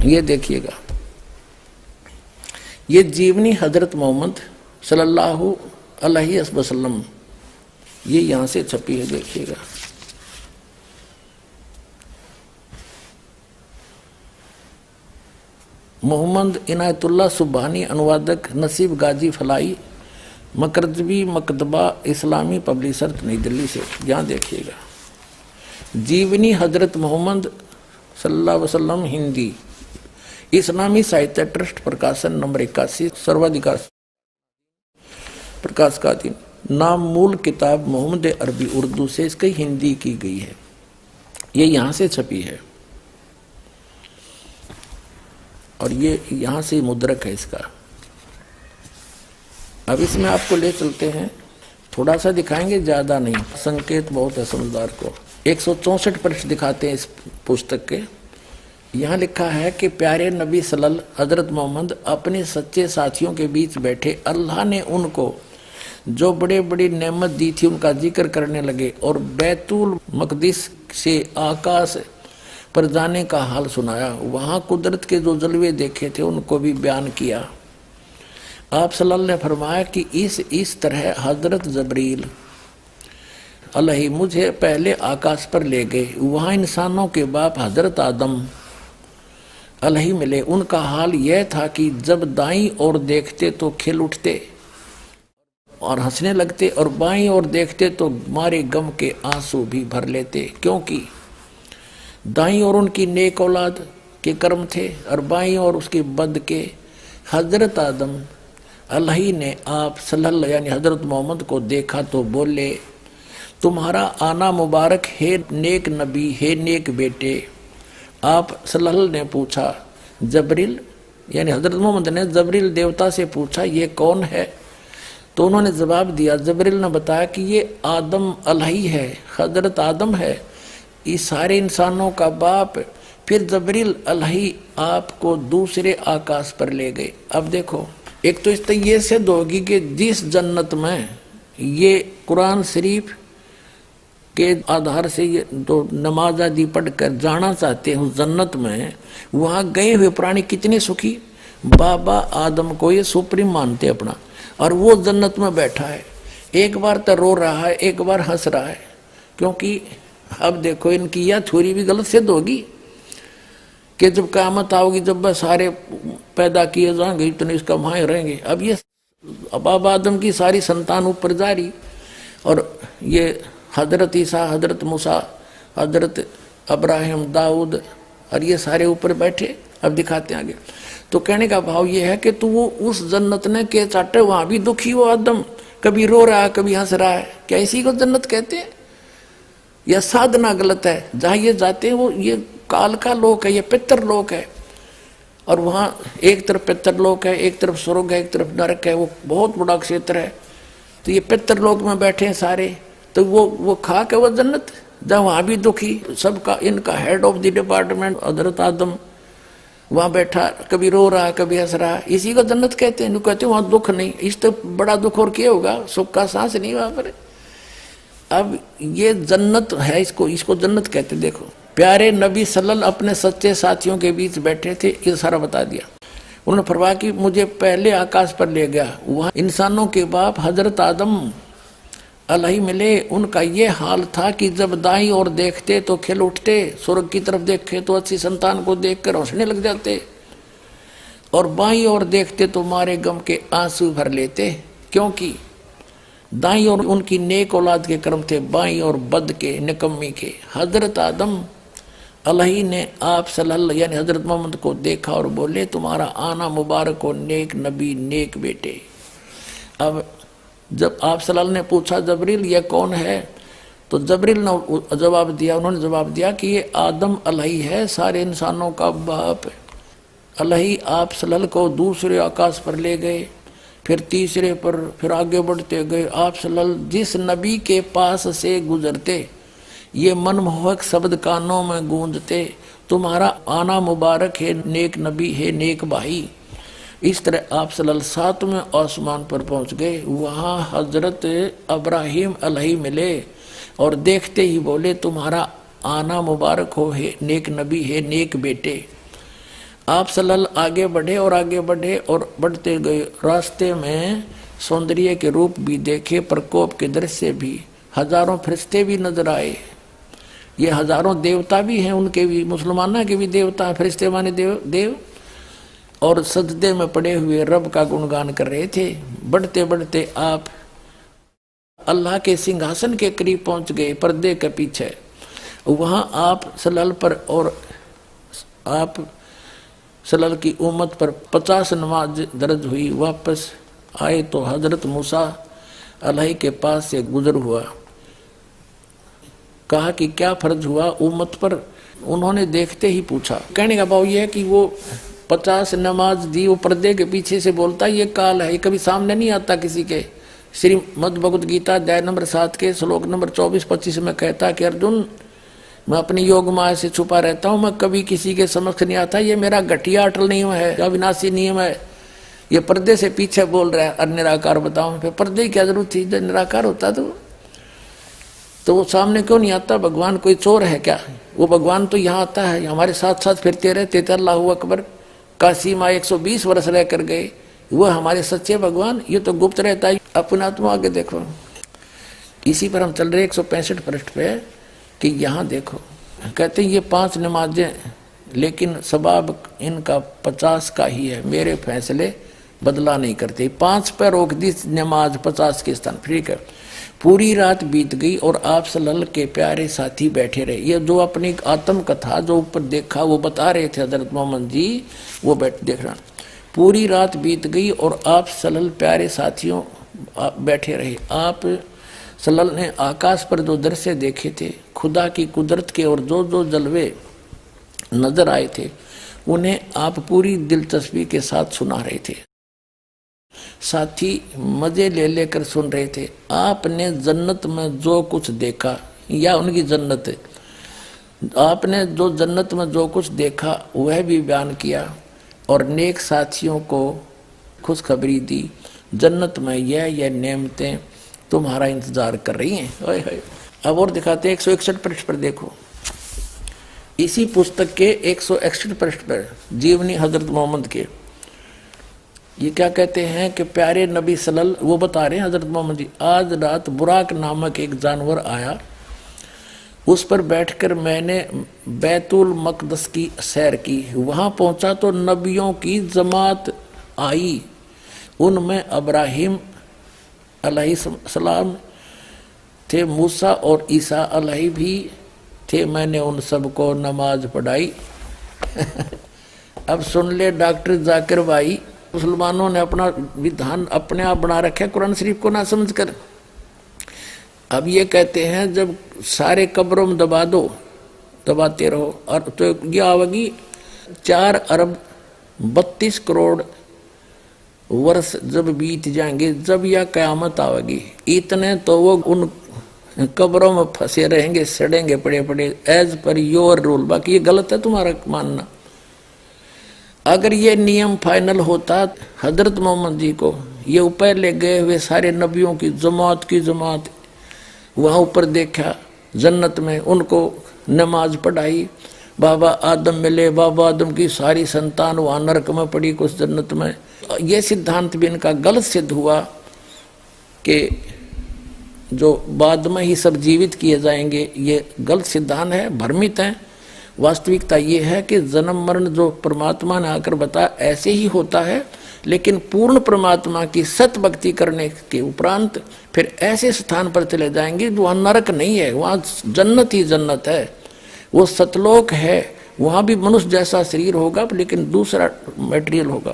ये देखिएगा, ये जीवनी हजरत मोहम्मद सल्लल्लाहु अलैहि वसल्लम, ये यहां से छपी है, देखिएगा। मोहम्मद इनायतुल्लाह सुबहानी, अनुवादक नसीब गाजी फलाई, मकरजबी मकतबा इस्लामी पब्लिशर नई दिल्ली से। यहाँ देखिएगा, जीवनी हजरत मोहम्मद सल्लल्लाहु अलैहि वसल्लम हिंदी, इस्लामी साहित्य ट्रस्ट, प्रकाशन नंबर 81, सर्वाधिकार प्रकाश का दिन। नाम मूल किताब मोहम्मद अरबी उर्दू से इसकी हिंदी की गई है, ये यहाँ से छपी है और ये यहाँ से मुद्रक है इसका। अब इसमें आपको ले चलते हैं, थोड़ा सा दिखाएंगे, ज्यादा नहीं, संकेत बहुत है समझदार को। 164 पृष्ठ दिखाते हैं इस पुस्तक के। यहाँ लिखा है कि प्यारे नबी सल्लल्लाहु हजरत मोहम्मद अपने सच्चे साथियों के बीच बैठे, अल्लाह ने उनको जो बड़े बड़ी नेमत दी थी उनका जिक्र करने लगे और बैतुल मकदिस से आकाश पर जाने का हाल सुनाया। वहाँ कुदरत के जो जलवे देखे थे उनको भी बयान किया। आप सल्लल्लाहु ने फरमाया कि इस तरह हजरत जबरील अलैहि मुझे पहले आकाश पर ले गए। वहाँ इंसानों के बाप हजरत आदम अलैहि मिले। उनका हाल यह था कि जब दाईं ओर देखते तो खिल उठते और हंसने लगते और बाईं ओर देखते तो मारे गम के आंसू भी भर लेते, क्योंकि दाईं ओर उनकी नेक औलाद के कर्म थे और बाईं ओर उसके बद के। हजरत आदम अलैहि ने आप सल्लल्लाहु यानी हजरत मोहम्मद को देखा तो बोले, तुम्हारा आना मुबारक है नेक नबी, है नेक बेटे। आप सल्लल्लाहु ने पूछा, जबरील यानी हजरत मोहम्मद ने जबरील देवता से पूछा, ये कौन है? तो उन्होंने जवाब दिया, जबरील ने बताया कि ये आदम अलैहि है, हजरत आदम है, इस सारे इंसानों का बाप। फिर जबरील अलैहि आपको दूसरे आकाश पर ले गए। अब देखो, एक तो इस तरह ये सिद्ध होगी कि जिस जन्नत में ये कुरान शरीफ के आधार से ये तो नमाज आदि पढ़कर जाना चाहते हैं जन्नत में, वहाँ गए हुए प्राणी कितने सुखी। बाबा आदम को ये सुप्रीम मानते अपना, और वो जन्नत में बैठा है, एक बार तो रो रहा है, एक बार हंस रहा है। क्योंकि अब देखो, इनकी यह थ्योरी भी गलत सिद्ध होगी कि जब क़यामत आओगी, जब बस सारे पैदा किए जाएंगे इतने इसका वहाँ रहेंगे। अब ये बाबा आदम की सारी संतान ऊपर जा रही और ये हजरत ईसा, हजरत मूसा, हजरत अब्राहिम, दाऊद और ये सारे ऊपर बैठे। अब दिखाते हैं आगे। तो कहने का भाव ये है कि तू वो उस जन्नत ने के चाटे, वहां भी दुखी वो आदम, कभी रो रहा है कभी हंस रहा है। क्या इसी को जन्नत कहते हैं? यह साधना गलत है। जहाँ ये जाते हैं वो ये काल का लोक है, ये पितर लोक है। और वहाँ एक तरफ पितर लोक है, एक तरफ स्वर्ग है, एक तरफ नरक है। वो बहुत बड़ा क्षेत्र है। तो ये पितर लोक में बैठे हैं सारे, तो वो खाक है वो जन्नत, जहाँ वहाँ भी दुखी सबका। इनका हेड ऑफ द डिपार्टमेंट हजरत आदम वहाँ बैठा, कभी रो रहा है कभी हंस रहा है। इसी को जन्नत कहते हैं। कहते हैं वहाँ दुख नहीं, इस तो बड़ा दुख और क्या होगा, सुख का सांस नहीं वहाँ पर। अब ये जन्नत है, इसको जन्नत कहते। देखो, प्यारे नबी सल्लल्लाहु अपने सच्चे साथियों के बीच बैठे थे, ये सारा बता दिया। उन्होंने फरमाया कि मुझे पहले आकाश पर ले गया। वहाँ इंसानों के बाप हजरत आदम अलैहि मिले। उनका ये हाल था कि जब दाईं ओर देखते तो खिल उठते, स्वर्ग की तरफ देखे तो अच्छी संतान को देखकर हंसने लग जाते, और बाईं ओर देखते तो मारे गम के आंसू भर लेते, क्योंकि दाईं ओर उनकी नेक औलाद के कर्म थे, बाईं ओर बद के निकम्मी के। हजरत आदम अलैहि ने आप सल्लल्लाहु यानी हजरत मोहम्मद को देखा और बोले, तुम्हारा आना मुबारक हो नेक नबी, नेक बेटे। अब जब आप सल्लल्लाहु ने पूछा, जबरील ये कौन है? तो जबरील ने जवाब दिया, उन्होंने जवाब दिया कि ये आदम अलैहि है, सारे इंसानों का बाप। अलैहि आप सल्लल्लाहु को दूसरे आकाश पर ले गए, फिर तीसरे पर, फिर आगे बढ़ते गए। आप सल्लल्लाहु जिस नबी के पास से गुजरते ये मनमोहक शब्द कानों में गूंजते, तुम्हारा आना मुबारक है नेक नबी, है नेक भाई। इस तरह आप सल्लल्लाहु सातवें आसमान पर पहुंच गए। वहाँ हजरत अब्राहिम अलैहि मिले और देखते ही बोले, तुम्हारा आना मुबारक हो, है नेक नबी, है नेक बेटे। आप सल्लल्लाहु आगे बढ़े और आगे बढ़े और बढ़ते गए। रास्ते में सौंदर्य के रूप भी देखे, प्रकोप के दृश्य भी, हजारों फरिश्ते भी नजर आए। ये हजारों देवता भी हैं, उनके भी, मुसलमाना के भी देवता हैं, फरिश्ते माने देव और सजदे में पड़े हुए रब का गुणगान कर रहे थे। बढ़ते बढ़ते आप अल्लाह के सिंहासन के करीब पहुंच गए, पर्दे के पीछे। वहां आप सलल पर और आप सलल की उम्मत पर 50 नमाज दर्ज हुई। वापस आए तो हजरत मूसा अलैहि के पास से गुजर हुआ। कहा कि क्या फर्ज हुआ उम्मत पर? उन्होंने देखते ही पूछा। कहने का भाव यह है कि वो 50 नमाज दी, वो पर्दे के पीछे से बोलता ये काल है, कभी सामने नहीं आता किसी के। श्रीमद् भगवद गीता अध्याय नंबर 7 के श्लोक नंबर 24-25 में कहता कि अर्जुन, मैं अपनी योग माया से छुपा रहता हूं, मैं कभी किसी के समक्ष नहीं आता। ये मेरा घटिया अटल नियम है, अविनाशी नियम है। ये पर्दे से पीछे बोल रहा है, निराकार बताओ। फिर पर्दे की क्या जरूरत थी? जब निराकार होता तो वो सामने क्यों नहीं आता? भगवान कोई चोर है क्या? वो भगवान तो यहाँ आता है, हमारे साथ साथ फिरते रहते थे। अल्लाहू अकबर, काशी माँ 120 वर्ष रह कर गए, वो हमारे सच्चे भगवान। ये तो गुप्त रहता है, अपना तुम आगे देखो। इसी पर हम चल रहे 165 पृष्ठ पे कि यहाँ देखो, कहते ये 5 नमाजें, लेकिन सबाब इनका 50 का ही है। मेरे फैसले बदला नहीं करते। 5 पर रोक दी नमाज, 50 के स्थान। ठीक है। पूरी रात बीत गई और आप सल्लल्लाहु के प्यारे साथी बैठे रहे। ये जो अपनी आत्म कथा जो ऊपर देखा वो बता रहे थे हजरत मोहम्मद जी, वो देख रहा। पूरी रात बीत गई और आप सल्लल्लाहु प्यारे साथियों बैठे रहे। आप सल्लल्लाहु ने आकाश पर जो दृश्य देखे थे, खुदा की कुदरत के और जो जो जलवे नजर आए थे, उन्हें आप पूरी दिलचस्पी के साथ सुना रहे थे। साथी मजे ले लेकर सुन रहे थे। आपने जन्नत में जो कुछ देखा, या उनकी जन्नत, आपने जो जन्नत में जो कुछ देखा वह भी बयान किया और नेक साथियों को खुशखबरी दी। जन्नत में यह नेमतें तुम्हारा इंतजार कर रही हैं। अब और दिखाते हैं 161 पृष्ठ पर देखो। इसी पुस्तक के 161 पृष्ठ पर जीवनी हजरत मोहम्मद के ये क्या कहते हैं कि प्यारे नबी सल्लल्लाहु, वो बता रहे हैं हजरत मोहम्मद जी, आज रात बुराक नामक एक जानवर आया, उस पर बैठकर मैंने बैतुल मकदस की सैर की। वहां पहुंचा तो नबियों की जमात आई, उनमें इब्राहिम अलैहिस्सलाम थे, मूसा और ईसा अलैहि भी थे। मैंने उन सबको नमाज पढ़ाई। अब सुन ले डॉक्टर जाकिर भाई, मुसलमानों ने अपना विधान अपने आप बना रखा है कुरान शरीफ को ना समझकर। अब ये कहते हैं जब सारे कब्रों में दबा दो, दबाते रहो, और तो ये आवेगी 4 अरब 32 करोड़ वर्ष जब बीत जाएंगे, जब यह कयामत आवेगी, इतने तो वो उन कब्रों में फंसे रहेंगे, सड़ेंगे पड़े पड़े, एज पर योर रूल। बाकी ये गलत है तुम्हारा मानना। अगर ये नियम फाइनल होता, हजरत मोहम्मद जी को ये ऊपर ले गए हुए सारे नबियों की जमात वहाँ ऊपर देखा जन्नत में, उनको नमाज पढ़ाई, बाबा आदम मिले, बाबा आदम की सारी संतान वहाँ नरक में पड़ी, कुछ जन्नत में। ये सिद्धांत भी इनका गलत सिद्ध हुआ कि जो बाद में ही सब जीवित किए जाएंगे, ये गलत सिद्धांत है, भ्रमित है। वास्तविकता ये है कि जन्म मरण जो परमात्मा ने आकर बताया ऐसे ही होता है, लेकिन पूर्ण परमात्मा की सत भक्ति करने के उपरांत फिर ऐसे स्थान पर चले जाएंगे वहाँ नरक नहीं है, वहाँ जन्नत ही जन्नत है, वो सतलोक है। वहाँ भी मनुष्य जैसा शरीर होगा लेकिन दूसरा मटेरियल होगा।